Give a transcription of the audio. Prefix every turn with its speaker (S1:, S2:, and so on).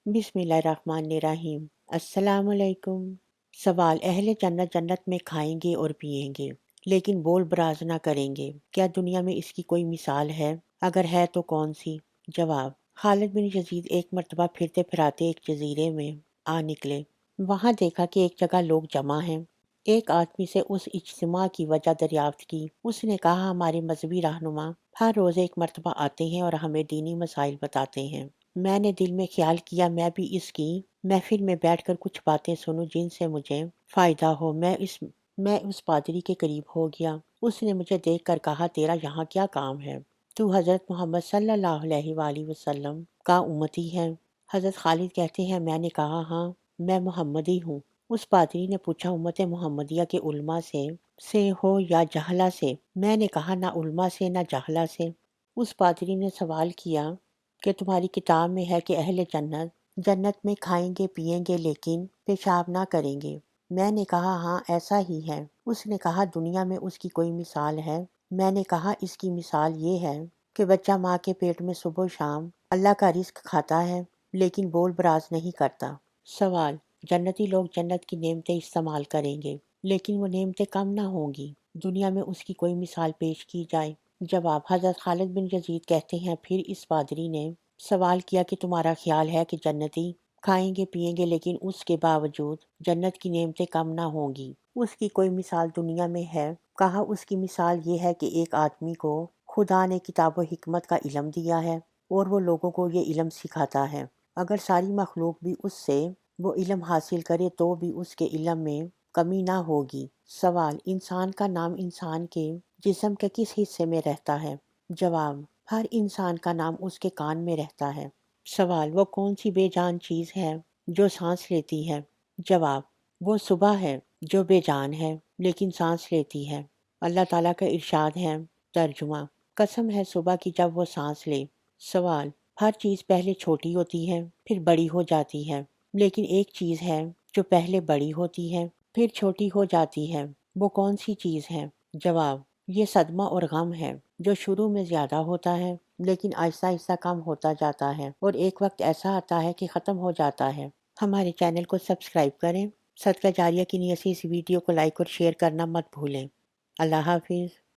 S1: बिस्मिल्लाहिर्रहमानिर्रहीम। अस्सलाम वालेकुम। सवाल, अहले जन्नत जन्नत में खाएंगे और पिएंगे लेकिन बोल बराज ना करेंगे, क्या दुनिया में इसकी कोई मिसाल है? अगर है तो कौन सी? जवाब, खालिद बिन यजीद एक मर्तबा फिरते फिराते एक जजीरे में आ निकले। वहाँ देखा कि एक जगह लोग जमा हैं। एक आदमी से उस इज्तिमा की वजह दरियाफ्त की। उसने कहा, हमारे मजहबी रहनुमा हर रोज़ एक मर्तबा आते हैं और हमें दीनी मसाइल बताते हैं। मैंने दिल में ख्याल किया मैं भी इसकी महफिल में बैठकर कुछ बातें सुनूं जिनसे मुझे फ़ायदा हो। मैं उस पादरी के करीब हो गया। उसने मुझे देखकर कहा, तेरा यहाँ क्या काम है? तू हज़रत मोहम्मद सल्लल्लाहु अलैहि वसल्लम का उम्मती है। हज़रत खालिद कहते हैं, मैंने कहा, हाँ, मैं मोहम्मदी हूँ। उस पादरी ने पूछा, उम्मत मोहम्मदिया के उलमा से हो या जहला से? मैंने कहा, ना उलमा से ना जहला से। उस पादरी ने सवाल किया कि तुम्हारी किताब में है कि अहले जन्नत जन्नत में खाएंगे पिएंगे लेकिन पेशाब ना करेंगे। मैंने कहा, हाँ, ऐसा ही है। उसने कहा, दुनिया में उसकी कोई मिसाल है? मैंने कहा, इसकी मिसाल ये है कि बच्चा माँ के पेट में सुबह शाम अल्लाह का रिस्क खाता है लेकिन बोल बराज नहीं करता। सवाल, जन्नती लोग जन्नत की नेमतें इस्तेमाल करेंगे लेकिन वो नेमतें कम ना होंगी, दुनिया में उसकी कोई मिसाल पेश की जाए? जवाब, हज़रत खालिद बिन यजीद कहते हैं, फिर इस पादरी ने सवाल किया कि तुम्हारा ख्याल है कि जन्नती खाएंगे पिएंगे लेकिन उसके बावजूद जन्नत की नेमतें कम ना होंगी, उसकी कोई मिसाल दुनिया में है? कहा, उसकी मिसाल ये है कि एक आदमी को खुदा ने किताब हिकमत का इल्म दिया है और वो लोगों को ये इल्म सिखाता है। अगर सारी मखलूक भी उससे वो इल्म हासिल करे तो भी उसके इल्म में कमी ना होगी। सवाल, इंसान का नाम इंसान के जिस्म के किस हिस्से में रहता है? जवाब, हर इंसान का नाम उसके कान में रहता है। सवाल, वो कौन सी बेजान चीज़ है जो सांस लेती है? जवाब, वो सुबह है जो बेजान है लेकिन सांस लेती है। अल्लाह ताला का इरशाद है, तर्जुमा, कसम है सुबह की जब वो सांस ले। सवाल, हर चीज़ पहले छोटी होती है फिर बड़ी हो जाती है लेकिन एक चीज़ है जो पहले बड़ी होती है फिर छोटी हो जाती है, वो कौन सी चीज़ है? जवाब, ये सदमा और गम है जो शुरू में ज़्यादा होता है लेकिन आहिस्ता आहिस्ता कम होता जाता है और एक वक्त ऐसा आता है कि ख़त्म हो जाता है। हमारे चैनल को सब्सक्राइब करें। सदका जारिया की नियत से इस वीडियो को लाइक और शेयर करना मत भूलें। अल्लाह हाफिज़।